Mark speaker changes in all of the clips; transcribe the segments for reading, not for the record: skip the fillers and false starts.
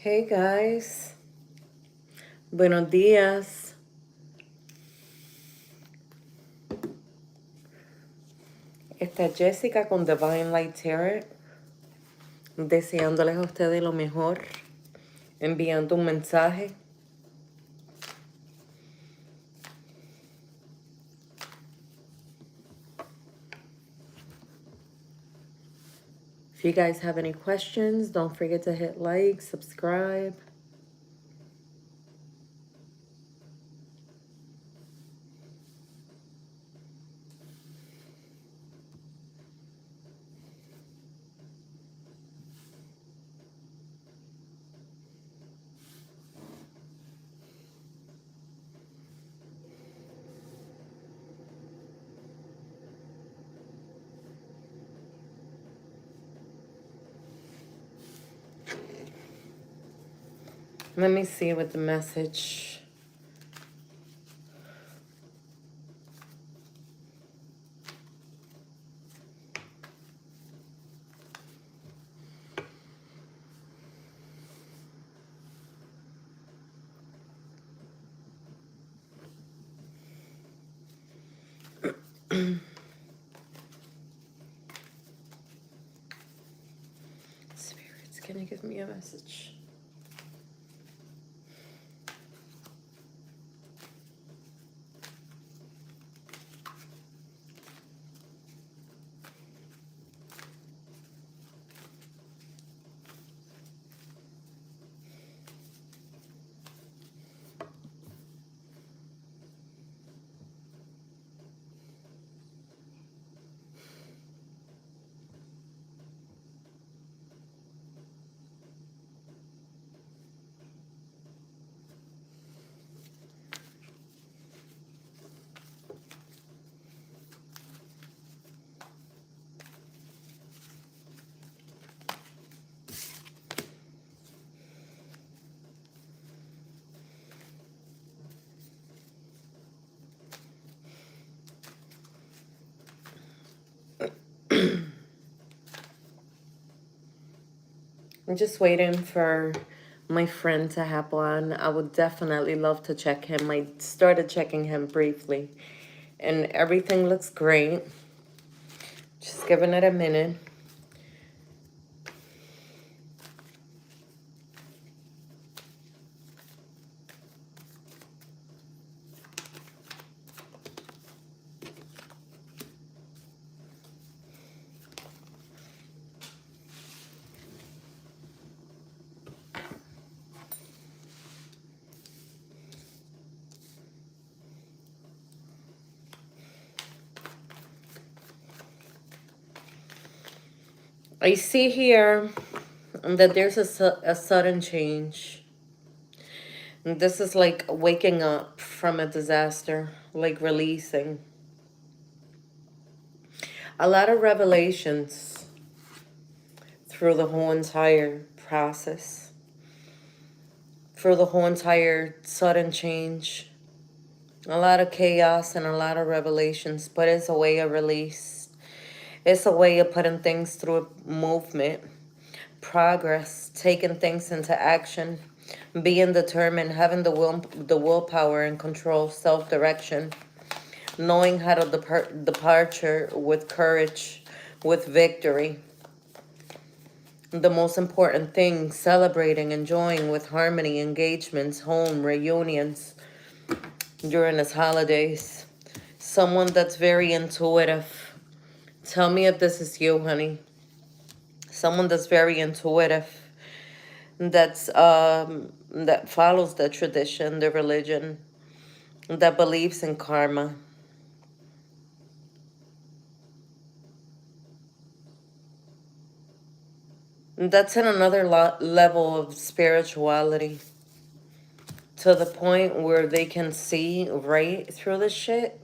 Speaker 1: Hey guys, buenos días. Esta es Jessica con Divine Light Tarot, deseándoles a ustedes lo mejor, enviando un mensaje. If you guys have any questions, don't forget to hit like, subscribe. Let me see what the message. Spirits, can you give me a message? I'm just waiting for my friend to hop on. I would definitely love to check him. I started checking him briefly, and everything looks great. Just giving it a minute. I see here that there's a sudden change. And this is like waking up from a disaster, like releasing. A lot of revelations through the whole entire process, through the whole entire sudden change. A lot of chaos and a lot of revelations, but it's a way of release. It's a way of putting things through a movement, progress, taking things into action, being determined, having the willpower and control, self-direction, knowing how to departure with courage, with victory. The most important thing, celebrating, enjoying with harmony, engagements, home, reunions during these holidays. Someone that's very intuitive. Tell me if this is you, honey. Someone that's very intuitive, that follows the tradition, the religion, that believes in karma. That's in another level of spirituality, to the point where they can see right through the shit,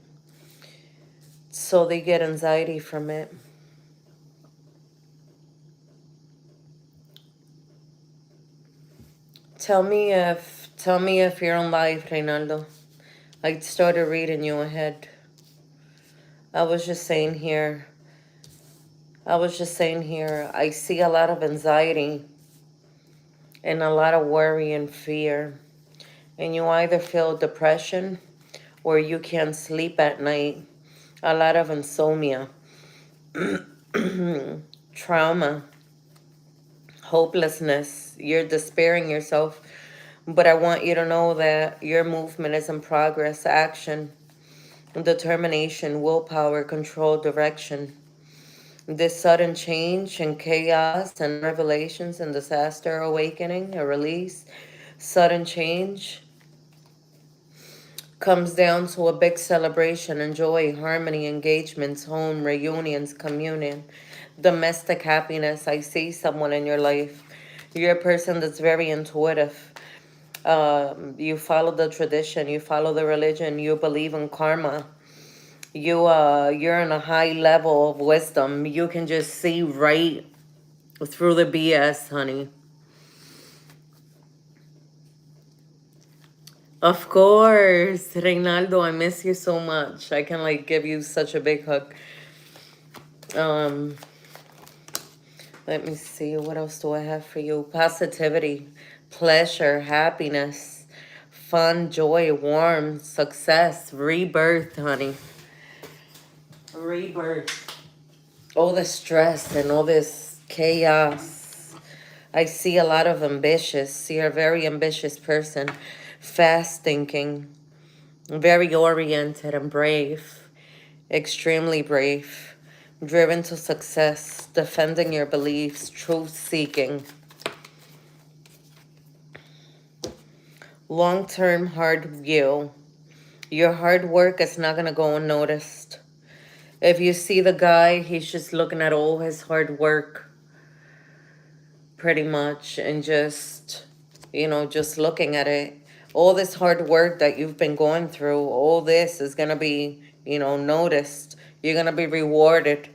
Speaker 1: so they get anxiety from it. Tell me if you're on live, Reynaldo. I started reading you ahead. I was just saying here, I see a lot of anxiety and a lot of worry and fear. And you either feel depression or you can't sleep at night. A lot of insomnia, trauma, hopelessness. You're despairing yourself. But I want you to know that your movement is in progress, action, determination, willpower, control, direction. This sudden change and chaos and revelations and disaster, awakening, a release, sudden change comes down to a big celebration and joy, harmony, engagements, home, reunions, communion, domestic happiness. I see someone in your life. You're a person that's very intuitive. You follow the tradition, you follow the religion, you believe in karma. You're in a high level of wisdom. You can just see right through the BS, honey. Of course, Reynaldo, I miss you so much. I can like give you such a big hug. Um, Let me see, what else do I have for you? Positivity, pleasure, happiness, fun, joy, warmth, success, rebirth, honey. Rebirth. All the stress and all this chaos. I see a lot of ambitious. You're a very ambitious person. Fast thinking. Very oriented and brave. Extremely brave. Driven to success. Defending your beliefs. Truth seeking. Long-term hard view. Your hard work is not going to go unnoticed. If you see the guy, he's just looking at all his hard work, pretty much, and just, just looking at it. All this hard work that you've been going through, all this is going to be, noticed. You're going to be rewarded.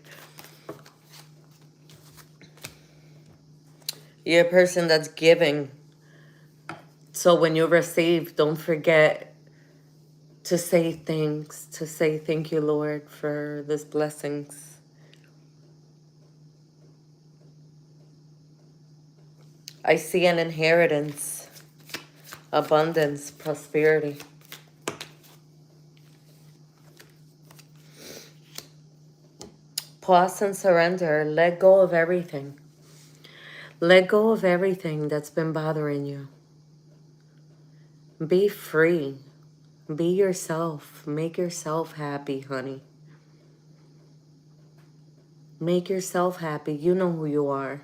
Speaker 1: You're a person that's giving. So when you receive, don't forget to say thanks, to say thank you, Lord, for these blessings. I see an inheritance, abundance, prosperity. Pause and surrender. Let go of everything. Let go of everything that's been bothering you. Be free. Be yourself. Make yourself happy, honey. Make yourself happy. You know who you are.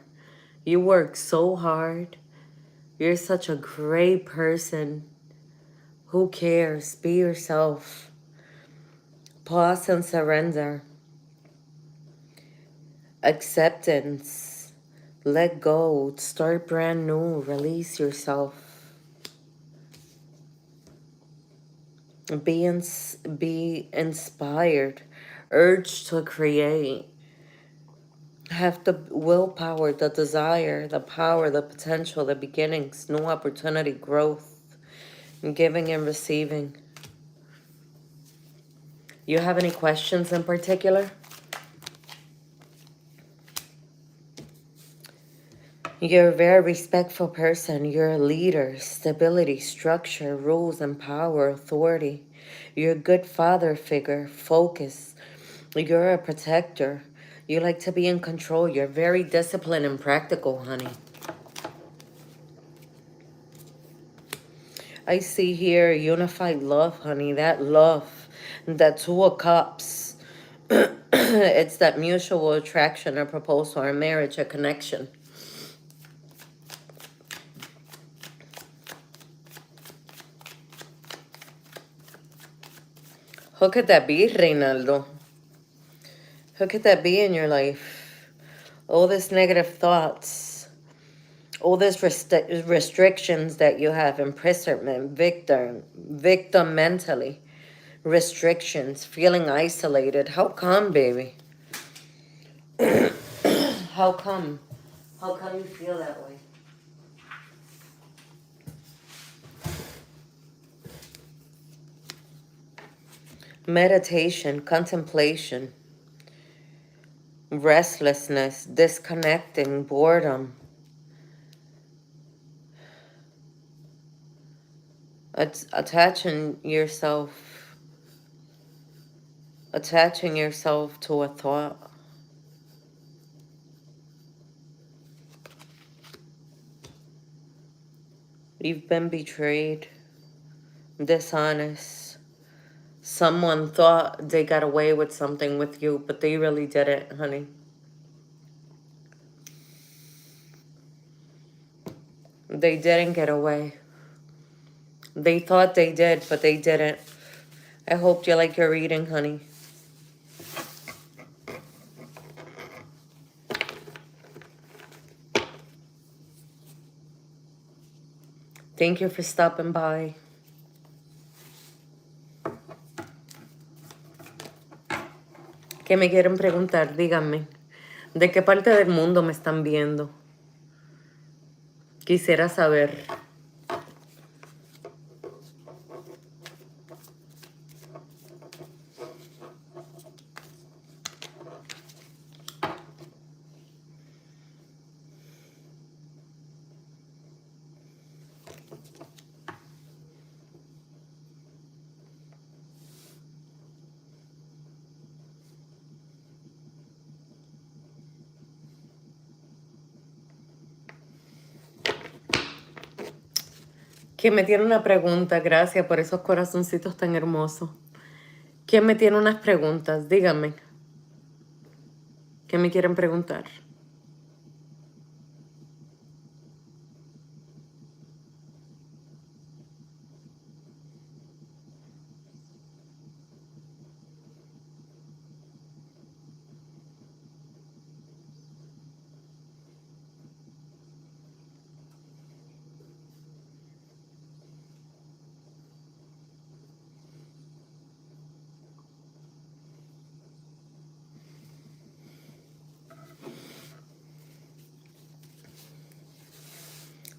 Speaker 1: You work so hard. You're such a great person. Who cares? Be yourself. Pause and surrender. Acceptance. Let go. Start brand new. Release yourself. Be inspired. Urge to create. Have the willpower, the desire, the power, the potential, the beginnings, new opportunity, growth, giving and receiving. You have any questions in particular? You're a very respectful person. You're a leader, stability, structure, rules and power, authority. You're a good father figure, focus. You're a protector. You like to be in control. You're very disciplined and practical, honey. I see here unified love, honey. That love, that Two of Cups. It's that mutual attraction, a proposal, a marriage, a connection. Who could that be, Reynaldo? Who could that be in your life? All this negative thoughts, all these restrictions that you have, imprisonment, victim mentally, restrictions, feeling isolated. How come, baby? How come? How come you feel that way? Meditation, contemplation, restlessness, disconnecting, boredom, attaching yourself to a thought. You've been betrayed, dishonest. Someone thought they got away with something with you, but they really didn't, honey. They didn't get away. They thought they did, but they didn't. I hope you like your reading, honey. Thank you for stopping by. ¿Qué me quieren preguntar? Díganme. ¿De qué parte del mundo me están viendo? Quisiera saber. ¿Quién me tiene una pregunta? Gracias por esos corazoncitos tan hermosos. ¿Quién me tiene unas preguntas? Díganme. ¿Qué me quieren preguntar?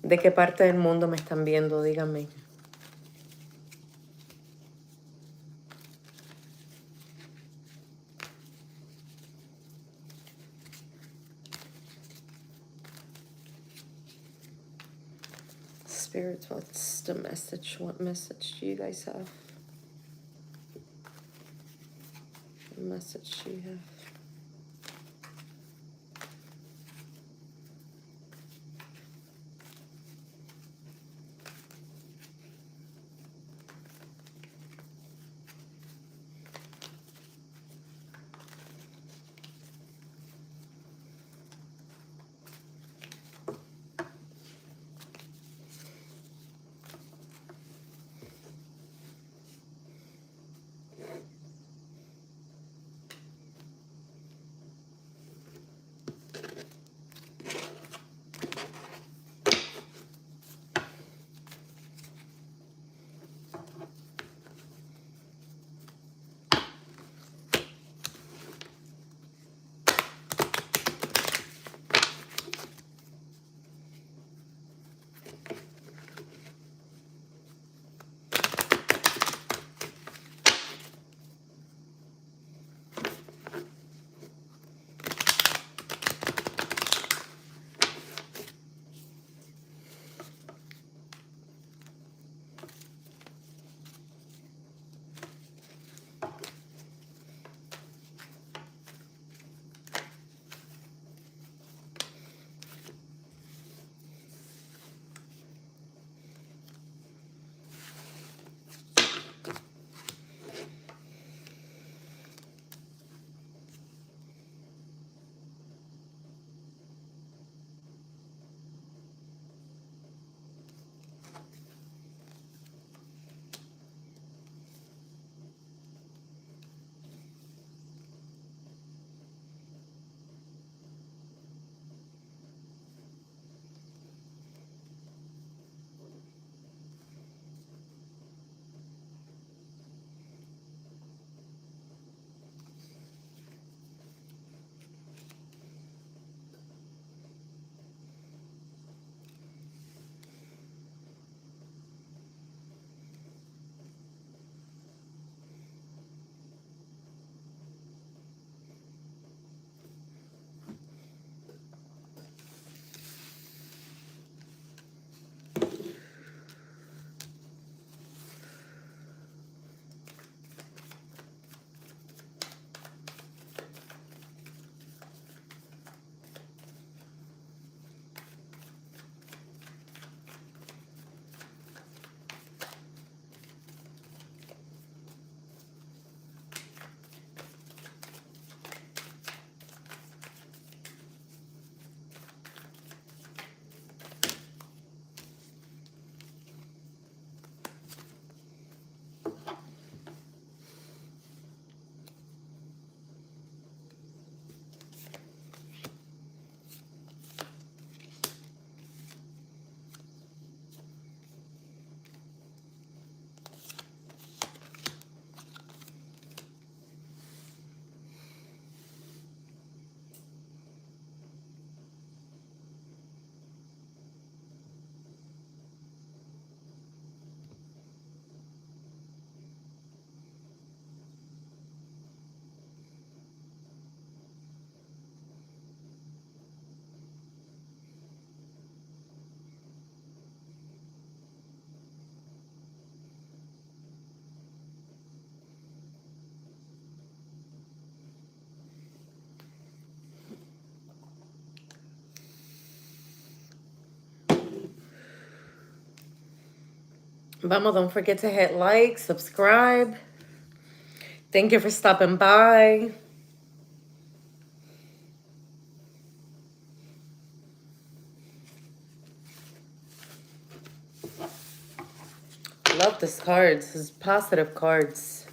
Speaker 1: ¿De qué parte del mundo me están viendo? Díganme. Spirits, what's the message? What message do you guys have? What message do you have? Vamos, don't forget to hit like, subscribe. Thank you for stopping by. Love this cards. This is positive cards.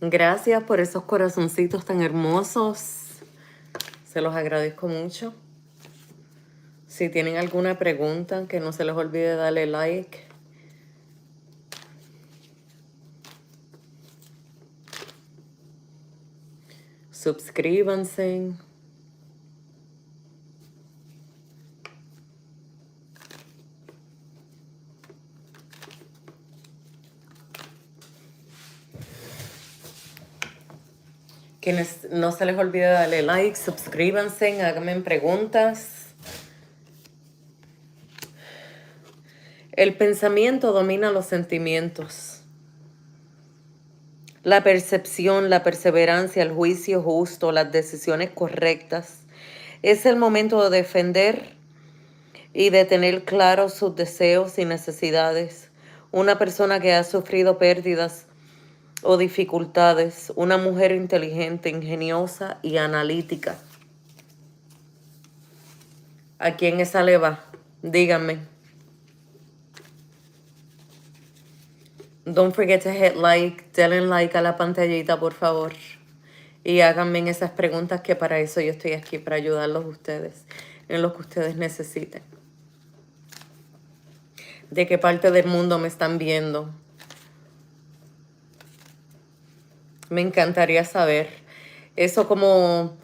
Speaker 1: Gracias por esos corazoncitos tan hermosos. Se los agradezco mucho. Si tienen alguna pregunta, que no se les olvide darle like. Suscríbanse. Quienes no se les olvide darle like, suscríbanse, háganme preguntas. El pensamiento domina los sentimientos. La percepción, la perseverancia, el juicio justo, las decisiones correctas. Es el momento de defender y de tener claros sus deseos y necesidades. Una persona que ha sufrido pérdidas o dificultades, una mujer inteligente, ingeniosa y analítica. ¿A quién esa le va? Díganme. Don't forget to hit like, denle like a la pantallita, por favor. Y háganme esas preguntas, que para eso yo estoy aquí, para ayudarlos a ustedes en lo que ustedes necesiten. ¿De qué parte del mundo me están viendo? Me encantaría saber. Eso como...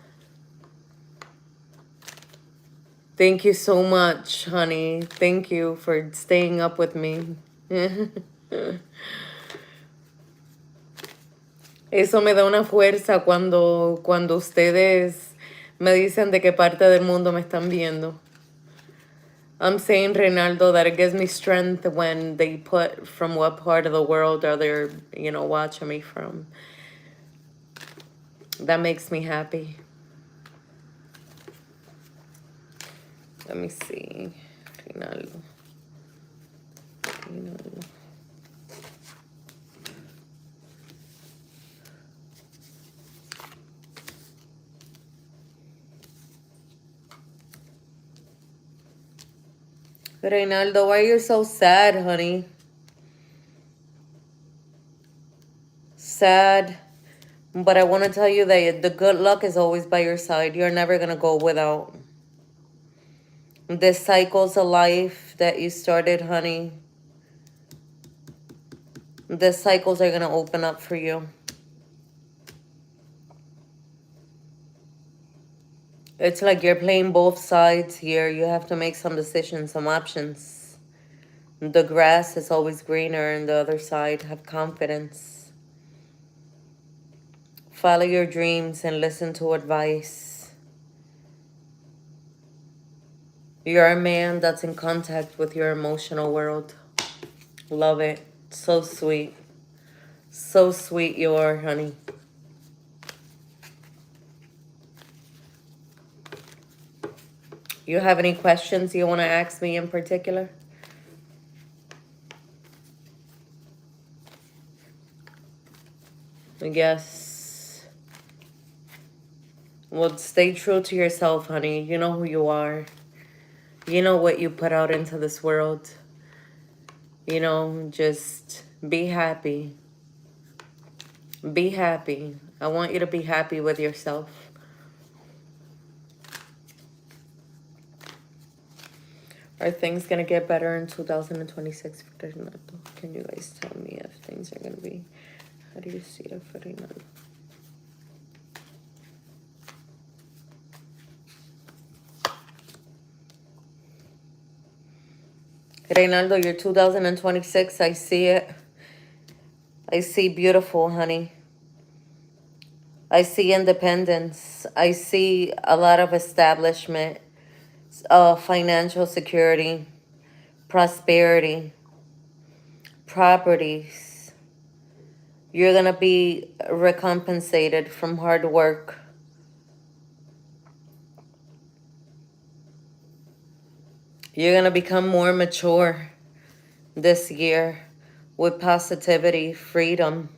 Speaker 1: Thank you so much, honey. Thank you for staying up with me. Eso me da una fuerza cuando ustedes me dicen de qué parte del mundo me están viendo. I'm saying, Reynaldo, that it gives me strength when they put from what part of the world are they, watching me from. That makes me happy. Let me see. Reynaldo. Reynaldo, why are you so sad, honey? Sad. But I want to tell you that the good luck is always by your side. You're never going to go without. The cycles of life that you started, honey, the cycles are going to open up for you. It's like you're playing both sides here. You have to make some decisions, some options. The grass is always greener on the other side. Have confidence. Follow your dreams and listen to advice. You're a man that's in contact with your emotional world. Love it. So sweet. So sweet you are, honey. You have any questions you want to ask me in particular? Yes. Well, stay true to yourself, honey. You know who you are. You know what you put out into this world. Just be happy. Be happy. I want you to be happy with yourself. Are things going to get better in 2026 for Reynaldo? Can you guys tell me if things are going to be... How do you see it for Reynaldo? Reynaldo, your 2026, I see it. I see beautiful, honey. I see independence. I see a lot of establishment, financial security, prosperity, properties. You're going to be recompensated from hard work. You're going to become more mature this year with positivity, freedom.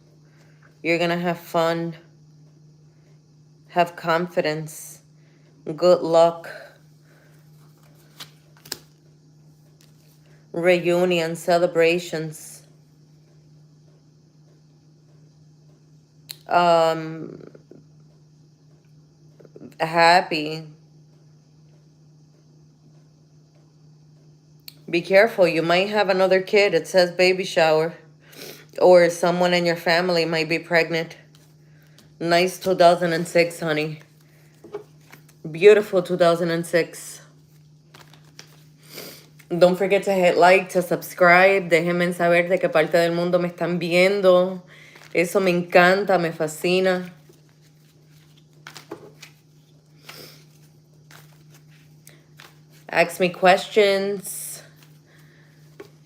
Speaker 1: You're going to have fun, have confidence, good luck, reunion, celebrations, happy. Be careful, you might have another kid. It says baby shower. Or someone in your family might be pregnant. Nice 2006, honey. Beautiful 2006. Don't forget to hit like, to subscribe. Déjenme saber de qué parte del mundo me están viendo. Eso me encanta, me fascina. Ask me questions.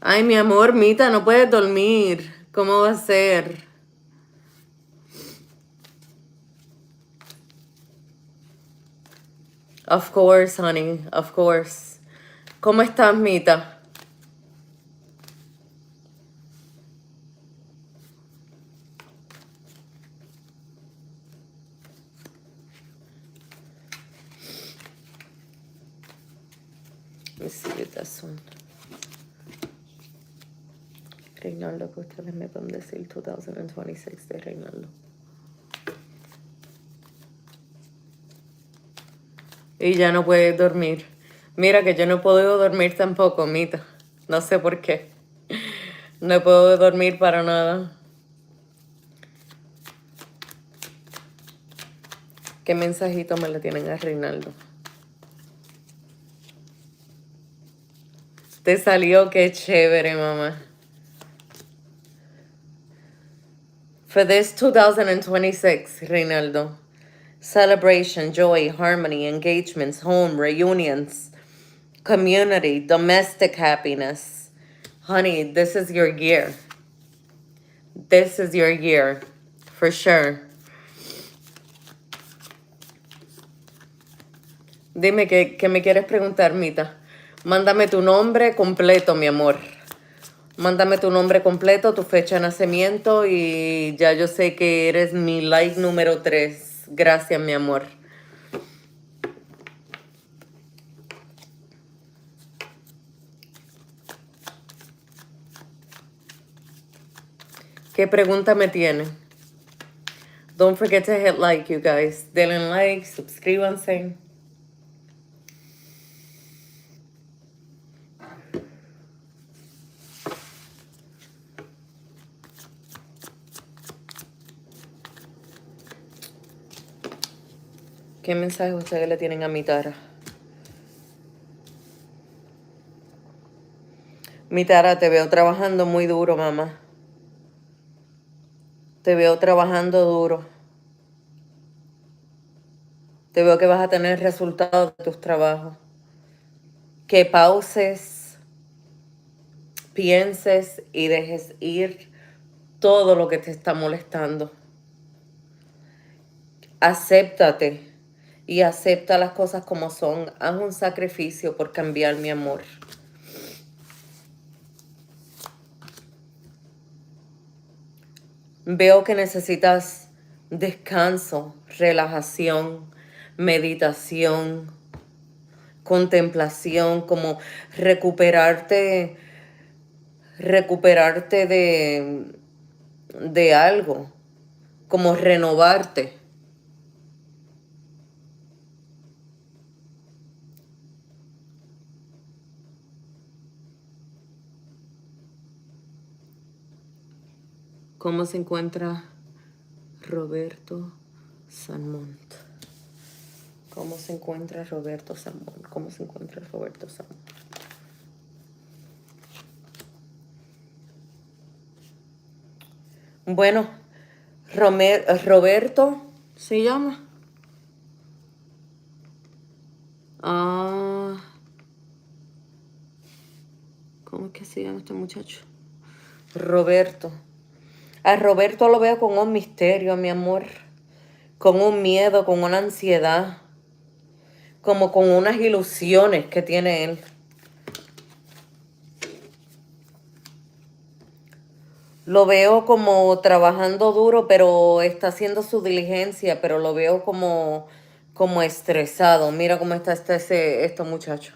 Speaker 1: Ay, mi amor, Mita, no puedes dormir. ¿Cómo va a ser? Of course, honey, of course. ¿Cómo estás, Mita? Let me see this one. Reynaldo, que ustedes me pueden decir 2026 de Reynaldo. Y ya no puedes dormir. Mira que yo no he podido dormir tampoco, Mita. No sé por qué. No he podido dormir para nada. ¿Qué mensajito me le tienen a Reynaldo? Te salió, qué chévere, mamá. For this 2026, Reynaldo, celebration, joy, harmony, engagements, home, reunions, community, domestic happiness. Honey, this is your year. This is your year, for sure. Dime, ¿qué me quieres preguntar, Mita? Mándame tu nombre completo, mi amor. Mándame tu nombre completo, tu fecha de nacimiento y ya yo sé que eres mi like número 3. Gracias, mi amor. ¿Qué pregunta me tienen? Don't forget to hit like, you guys. Denle like, suscríbanse. ¿Qué mensaje ustedes le tienen a mi Tara? Mi Tara, te veo trabajando muy duro, mamá. Te veo trabajando duro. Te veo que vas a tener resultados de tus trabajos. Que pauses, pienses y dejes ir todo lo que te está molestando. Acéptate y acepta las cosas como son. Haz un sacrificio por cambiar, mi amor. Veo que necesitas descanso, relajación, meditación, contemplación, como recuperarte de algo, como renovarte. ¿Cómo se encuentra Roberto Sanmont? ¿Cómo se encuentra Roberto Sanmont? ¿Cómo se encuentra Roberto Sanmont? Bueno, Roberto se llama. Ah, ¿cómo es que se llama este muchacho? Roberto. A Roberto lo veo con un misterio, mi amor. Con un miedo, con una ansiedad. Como con unas ilusiones que tiene él. Lo veo como trabajando duro, pero está haciendo su diligencia, pero lo veo como estresado. Mira cómo está este muchacho.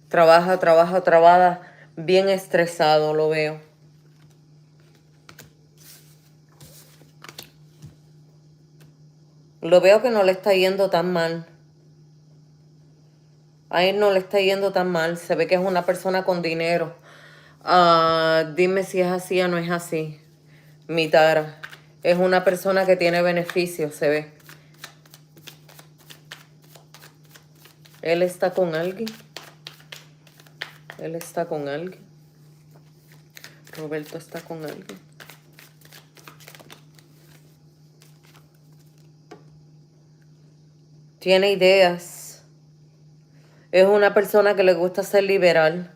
Speaker 1: Trabaja, bien estresado lo veo. Lo veo que no le está yendo tan mal. A él no le está yendo tan mal. Se ve que es una persona con dinero. Dime si es así o no es así. Mi Tara. Es una persona que tiene beneficios, se ve. Él está con alguien. Él está con alguien. Roberto está con alguien. Tiene ideas. Es una persona que le gusta ser liberal.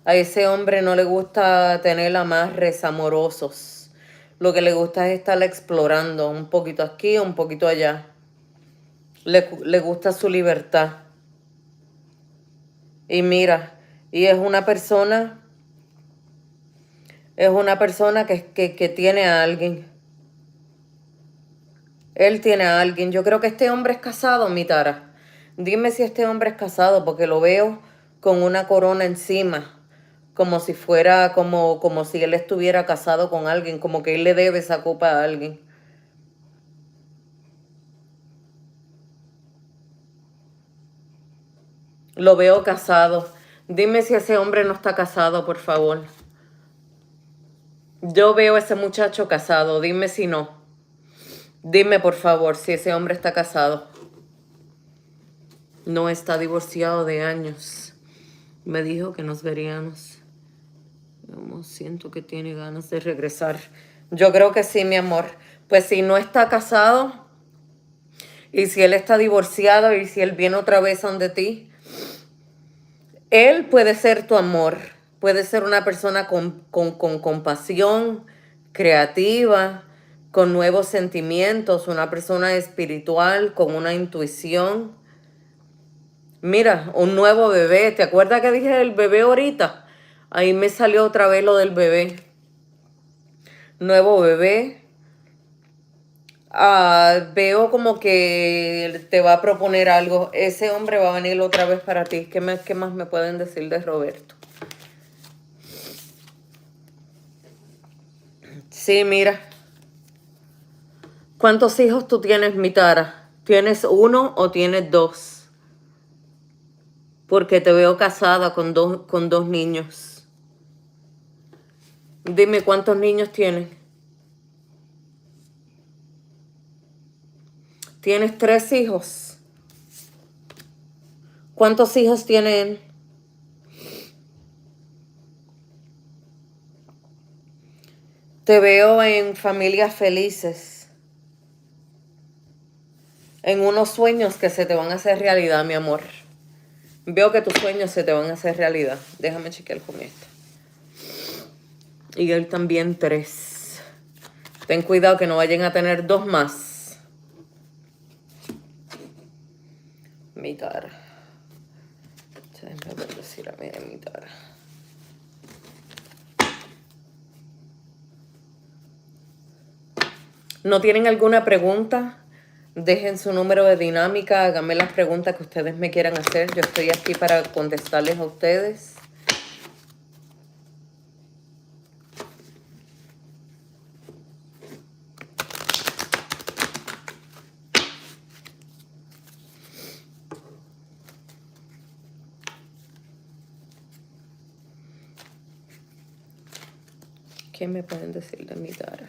Speaker 1: A ese hombre no le gusta tener amarres amorosos. Lo que le gusta es estar explorando un poquito aquí, un poquito allá. Le gusta su libertad. Y mira, y es una persona que tiene a alguien. Él tiene a alguien. Yo creo que este hombre es casado, mi Tara. Dime si este hombre es casado, porque lo veo con una corona encima. Como si fuera, como si él estuviera casado con alguien, como que él le debe esa copa a alguien. Lo veo casado. Dime si ese hombre no está casado, por favor. Yo veo a ese muchacho casado. Dime si no. Dime, por favor, si ese hombre está casado. No está divorciado de años. Me dijo que nos veríamos. Como siento que tiene ganas de regresar. Yo creo que sí, mi amor. Pues si no está casado y si él está divorciado y si él viene otra vez donde ti, él puede ser tu amor. Puede ser una persona con compasión, creativa, con nuevos sentimientos, una persona espiritual, con una intuición. Mira, un nuevo bebé. ¿Te acuerdas que dije el bebé ahorita? Ahí me salió otra vez lo del bebé. Nuevo bebé. Veo como que te va a proponer algo. Ese hombre va a venir otra vez para ti. ¿Qué más me pueden decir de Roberto? Sí, mira. ¿Cuántos hijos tú tienes, mi Tara? ¿Tienes uno o tienes dos? Porque te veo casada con dos niños. Dime cuántos niños tienes. ¿Tienes tres hijos? ¿Cuántos hijos tiene él? Te veo en familias felices, en unos sueños que se te van a hacer realidad, mi amor. Veo que tus sueños se te van a hacer realidad. Déjame chequear con esto. Y él también tres. Ten cuidado que no vayan a tener dos más. Mi Tara. Déjame decir a mí de mi Tara. ¿No tienen alguna pregunta? Dejen su número de dinámica, háganme las preguntas que ustedes me quieran hacer. Yo estoy aquí para contestarles a ustedes. ¿Qué me pueden decir de mi Tara?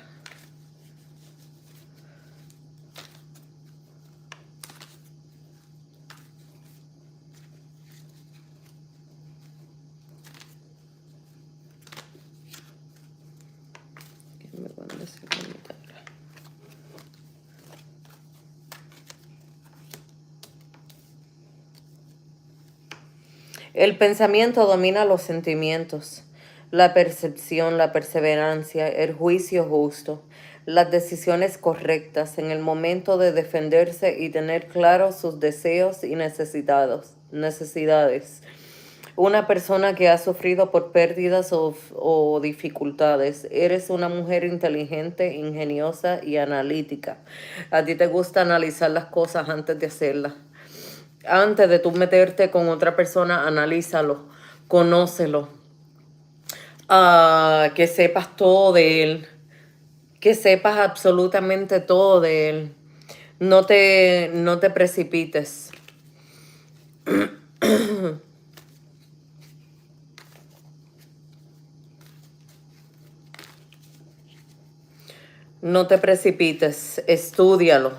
Speaker 1: El pensamiento domina los sentimientos, la percepción, la perseverancia, el juicio justo, las decisiones correctas en el momento de defenderse y tener claros sus deseos y necesidades. Una persona que ha sufrido por pérdidas o dificultades. Eres una mujer inteligente, ingeniosa y analítica. A ti te gusta analizar las cosas antes de hacerlas. Antes de tú meterte con otra persona, analízalo, conócelo, que sepas todo de él, que sepas absolutamente todo de él. No te precipites. No te precipites, estúdialo.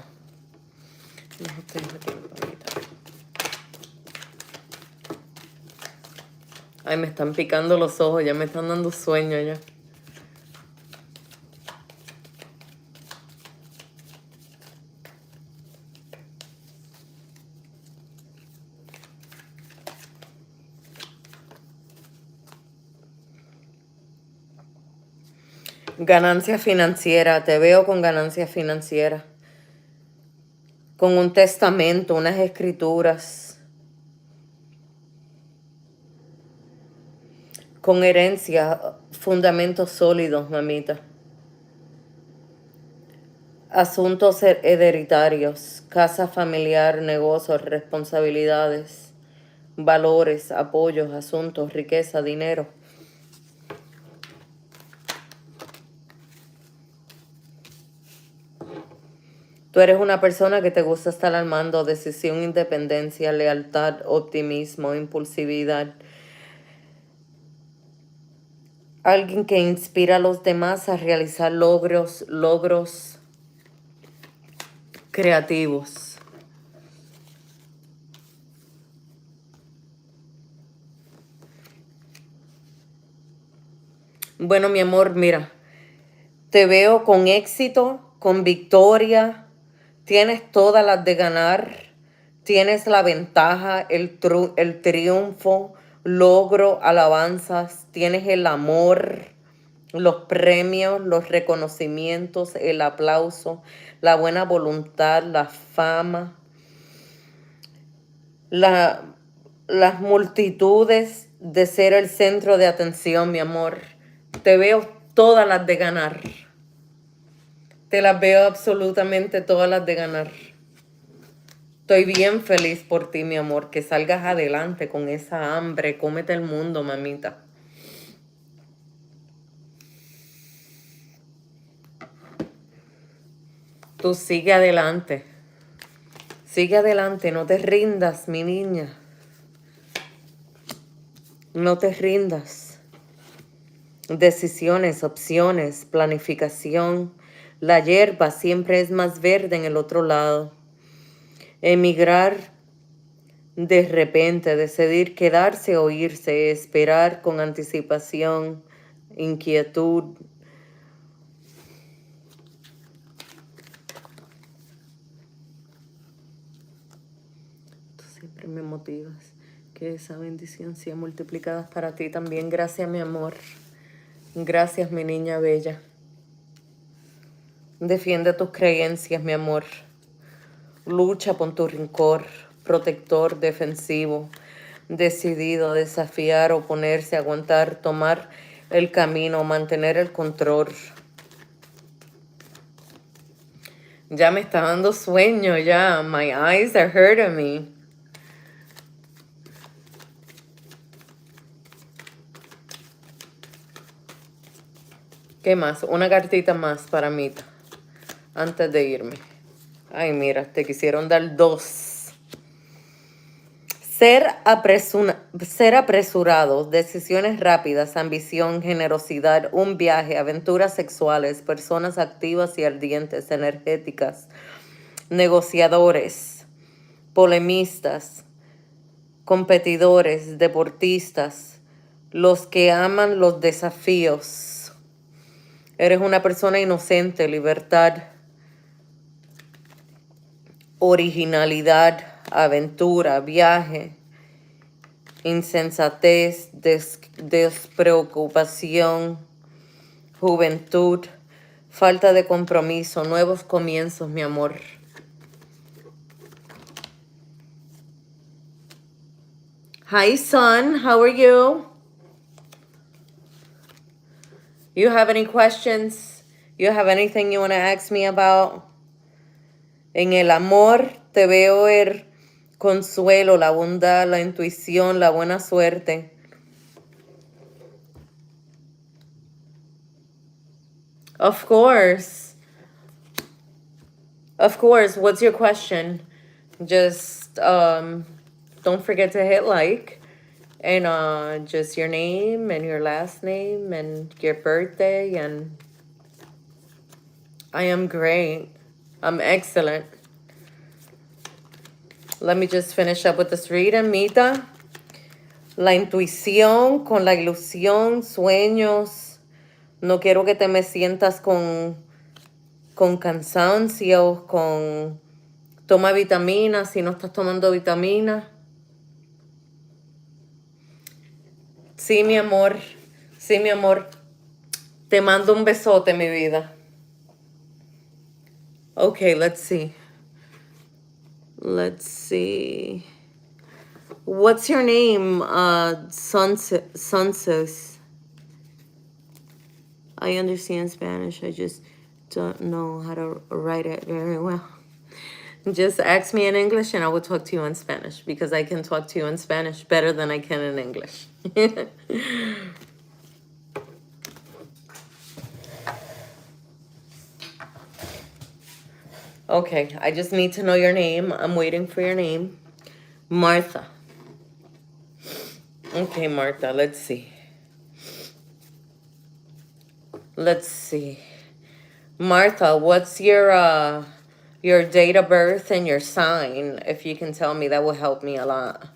Speaker 1: Ay, me están picando los ojos, ya me están dando sueño ya. Ganancia financiera, te veo con ganancia financiera. Con un testamento, unas escrituras. Con herencia, fundamentos sólidos, mamita. Asuntos hereditarios, casa familiar, negocios, responsabilidades, valores, apoyos, asuntos, riqueza, dinero. Tú eres una persona que te gusta estar al mando, decisión, independencia, lealtad, optimismo, impulsividad. Alguien que inspira a los demás a realizar logros creativos. Bueno, mi amor, mira, te veo con éxito, con victoria. Tienes todas las de ganar, tienes la ventaja, el triunfo, logro, alabanzas, tienes el amor, los premios, los reconocimientos, el aplauso, la buena voluntad, la fama, las multitudes de ser el centro de atención, mi amor. Te veo todas las de ganar. Te las veo absolutamente todas las de ganar. Estoy bien feliz por ti, mi amor, que salgas adelante con esa hambre. Cómete el mundo, mamita. Tú sigue adelante. Sigue adelante, no te rindas, mi niña. No te rindas. Decisiones, opciones, planificación. La hierba siempre es más verde en el otro lado. Emigrar de repente, decidir quedarse o irse, esperar con anticipación, inquietud. Tú siempre me motivas. Que esa bendición sea multiplicada para ti también. Gracias, mi amor. Gracias, mi niña bella. Defiende tus creencias, mi amor. Lucha por tu rencor, protector, defensivo, decidido a desafiar, oponerse, aguantar, tomar el camino, mantener el control. Ya me está dando sueño, ya. My eyes are hurting me. ¿Qué más? Una cartita más para mí antes de irme. Ay, mira, te quisieron dar 2. Ser apresurado, decisiones rápidas, ambición, generosidad, un viaje, aventuras sexuales, personas activas y ardientes, energéticas, negociadores, polemistas, competidores, deportistas, los que aman los desafíos, Eres una persona inocente, libertad, originalidad, aventura, viaje, insensatez, despreocupación, juventud, falta de compromiso, nuevos comienzos, mi amor. Hi, son. How are you? You have any questions? You have anything you want to ask me about? En el amor te veo el consuelo, la bondad, la intuición, la buena suerte. Of course. Of course. What's your question? Just don't forget to hit like. And just your name and your last name and your birthday. And I am great. I'm excellent. Let me just finish up with this reading, Mita. La intuición con la ilusión, sueños. No quiero que te me sientas con cansancio, con toma vitaminas si no estás tomando vitaminas. Sí, mi amor. Sí, mi amor. Te mando un besote, mi vida. Okay, let's see. Let's see. What's your name, Sunsis? I understand Spanish. I just don't know how to write it very well. Just ask me in English and I will talk to you in Spanish because I can talk to you in Spanish better than I can in English. Okay, I just need to know your name. I'm waiting for your name. Martha. Okay, Martha, let's see. Let's see. Martha, what's your date of birth and your sign? If you can tell me, that will help me a lot.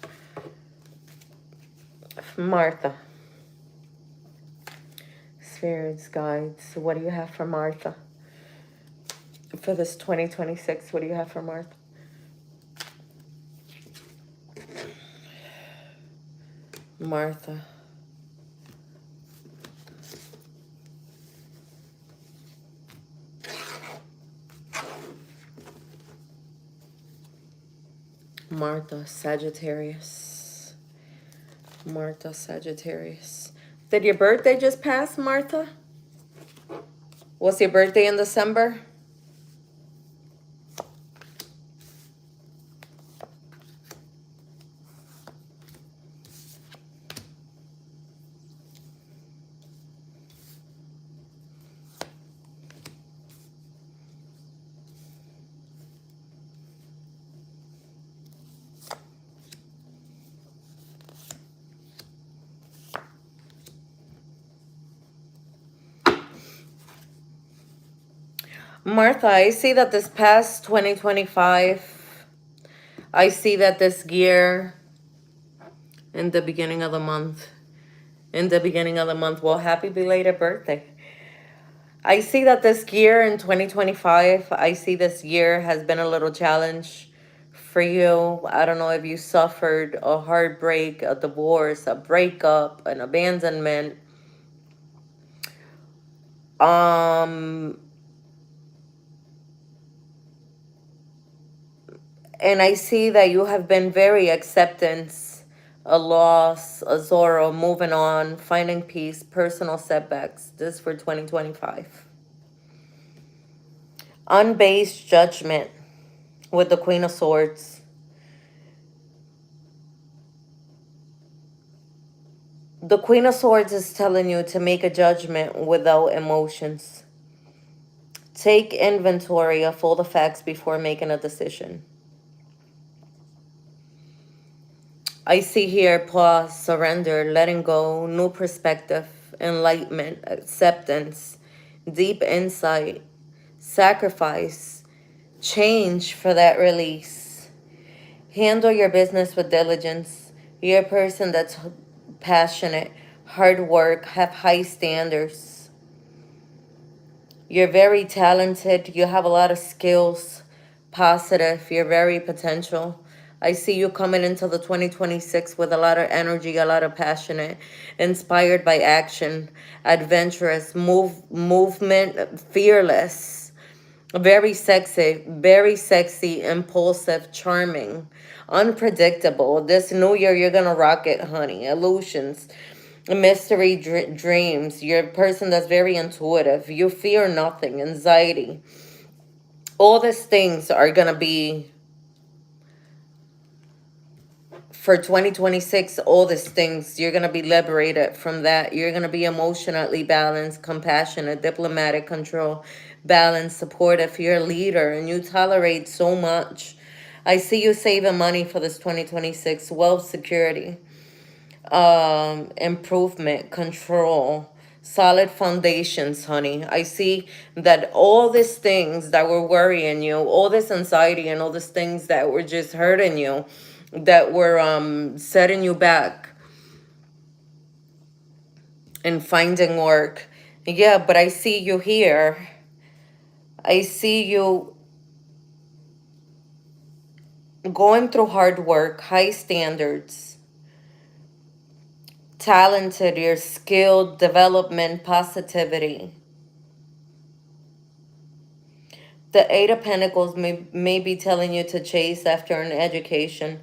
Speaker 1: Martha. Spirits, guides, what do you have for Martha? For this 2026, what do you have for Martha? Martha. Martha, Sagittarius. Martha, Sagittarius. Did your birthday just pass, Martha? Was your birthday in December? Martha, I see that this past 2025, I see that this year, in the beginning of the month, well, happy belated birthday. I see that this year in 2025, I see this year has been a little challenge for you. I don't know if you suffered a heartbreak, a divorce, a breakup, an abandonment. And I see that you have been very acceptance, a loss, a sorrow, moving on, finding peace, personal setbacks. This for 2025. Unbased judgment with the Queen of Swords. The Queen of Swords is telling you to make a judgment without emotions. Take inventory of all the facts before making a decision. I see here pause, surrender, letting go, new perspective, enlightenment, acceptance, deep insight, sacrifice, change for that release. Handle your business with diligence. You're a person that's passionate, hard work, have high standards. You're very talented. You have a lot of skills. Positive. You're very potential. I see you coming into the 2026 with a lot of energy, a lot of passionate, inspired by action, adventurous, movement, fearless, very sexy, impulsive, charming, unpredictable. This new year, you're gonna rock it, honey. Illusions, mystery, dreams. You're a person that's very intuitive. You fear nothing, anxiety. All these things are gonna be for 2026. All these things, you're gonna be liberated from that. You're gonna be emotionally balanced, compassionate, diplomatic, control, balanced, supportive. You're a leader and you tolerate so much. I see you saving money for this 2026. Wealth, security, improvement, control, solid foundations, honey. I see that all these things that were worrying you, all this anxiety and all these things that were just hurting you, that were setting you back in finding work. Yeah, but I see you here. I see you going through hard work, high standards, talented, you're skilled, development, positivity. The Eight of Pentacles may be telling you to chase after an education,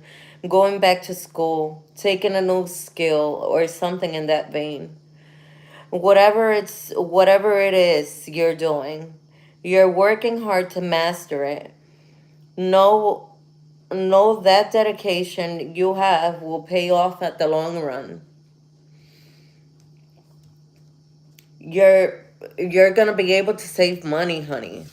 Speaker 1: going back to school, taking a new skill or something in that vein. Whatever it is you're doing, you're working hard to master it. Know know that dedication you have will pay off at the long run. You're you're gonna be able to save money, honey.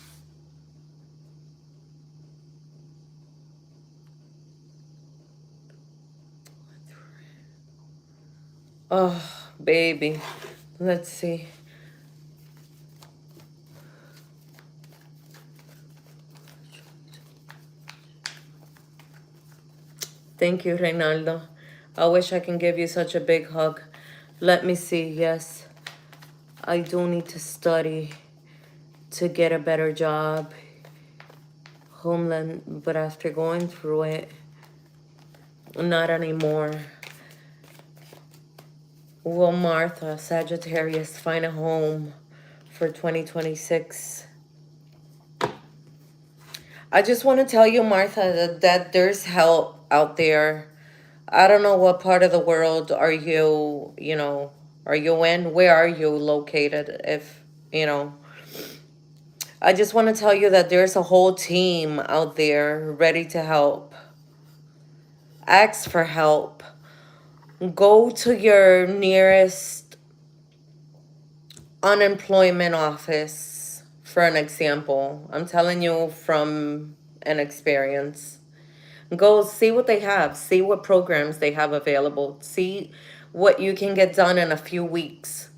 Speaker 1: Oh, baby. Let's see. Thank you, Reynaldo. I wish I can give you such a big hug. Let me see. Yes, I do need to study to get a better job. Homeland, but after going through it, not anymore. Will Martha, Sagittarius, find a home for 2026? I just want to tell you, Martha, that there's help out there. I don't know what part of the world are you, are you in? Where are you located? If, you know, I just want to tell you that there's a whole team out there ready to help. Ask for help. Go to your nearest unemployment office, for an example. I'm telling you from an experience. Go see what they have, see what programs they have available, see what you can get done in a few weeks.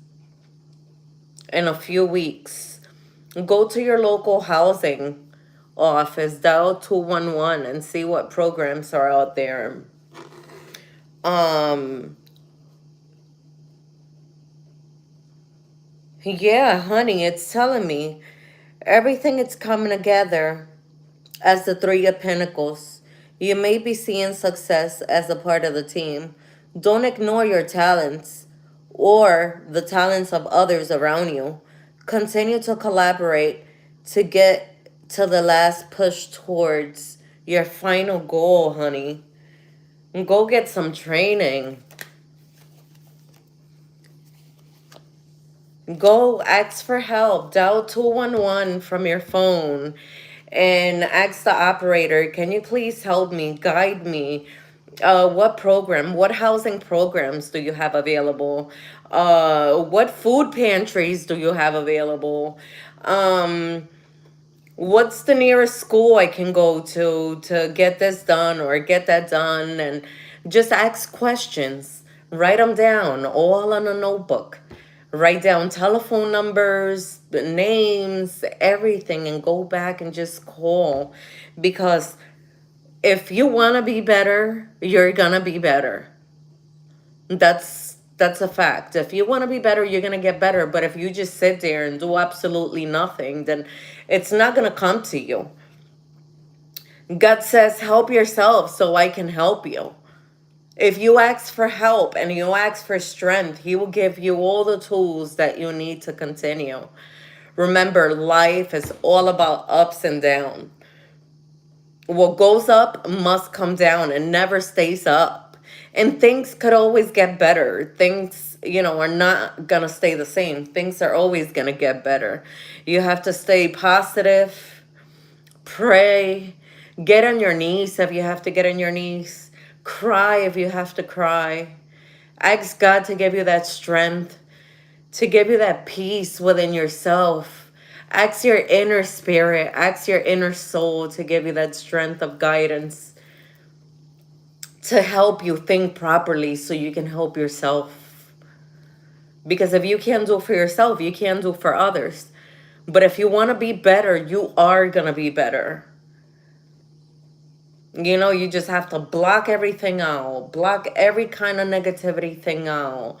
Speaker 1: In a few weeks, go to your local housing office, dial 211 and see what programs are out there. Um, yeah, honey, it's telling me everything is coming together as the Three of Pentacles. You may be seeing success as a part of the team. Don't ignore your talents or the talents of others around you. Continue to collaborate to get to the last push towards your final goal, honey. Go get some training. Go ask for help. Dial 211 from your phone and ask the operator, can you please help me, guide me? What housing programs do you have available? What food pantries do you have available? Um, what's the nearest school I can go to get this done or get that done? And just ask questions. Write them down all on a notebook. Write down telephone numbers, the names, everything, and go back and just call. Because if you want to be better, you're gonna be better. That's That's a fact. If you want to be better, you're going to get better. But if you just sit there and do absolutely nothing, then it's not going to come to you. God says, help yourself so I can help you. If you ask for help and you ask for strength, He will give you all the tools that you need to continue. Remember, life is all about ups and downs. What goes up must come down and never stays up. And things could always get better. Things, are not going to stay the same. Things are always going to get better. You have to stay positive, pray, get on your knees if you have to get on your knees, cry if you have to cry. Ask God to give you that strength, to give you that peace within yourself. Ask your inner spirit, ask your inner soul to give you that strength of guidance, to help you think properly so you can help yourself. Because if you can't do for yourself, you can't do for others. But if you want to be better, you are going to be better. You just have to block everything out. Block every kind of negativity thing out.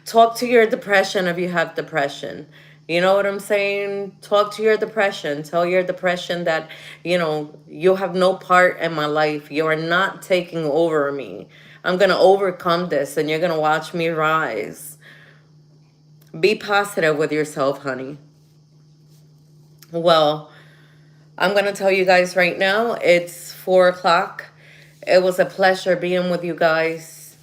Speaker 1: Talk to your depression if you have depression. You know what I'm saying? Talk to your depression. Tell your depression that, you have no part in my life. You are not taking over me. I'm going to overcome this and you're going to watch me rise. Be positive with yourself, honey. Well, I'm going to tell you guys right now, it's 4 o'clock. It was a pleasure being with you guys.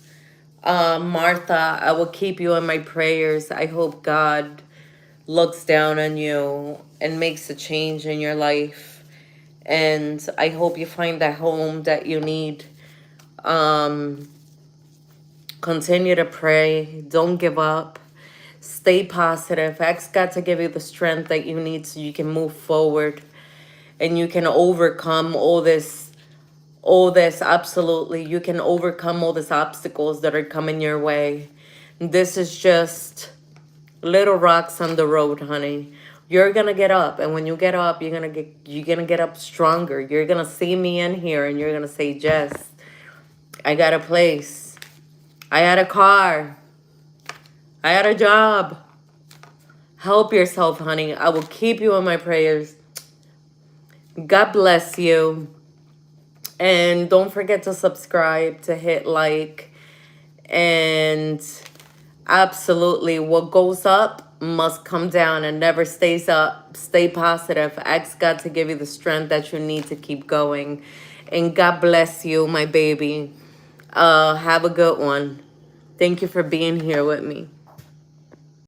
Speaker 1: Martha, I will keep you in my prayers. I hope God looks down on you and makes a change in your life. And I hope you find that home that you need. Continue to pray. Don't give up. Stay positive. Ask God to give you the strength that you need so you can move forward. And you can overcome all this, absolutely. You can overcome all these obstacles that are coming your way. This is just little rocks on the road, honey. You're gonna get up, and when you get up, you're gonna get up stronger. You're gonna see me in here and you're gonna say, Jess, I got a place. I had a car. I had a job. Help yourself, honey. I will keep you in my prayers. God bless you. And don't forget to subscribe, to hit like. And absolutely, what goes up must come down and never stays up. Stay positive. Ask God to give you the strength that you need to keep going. And God bless you, my baby. Have a good one. Thank you for being here with me.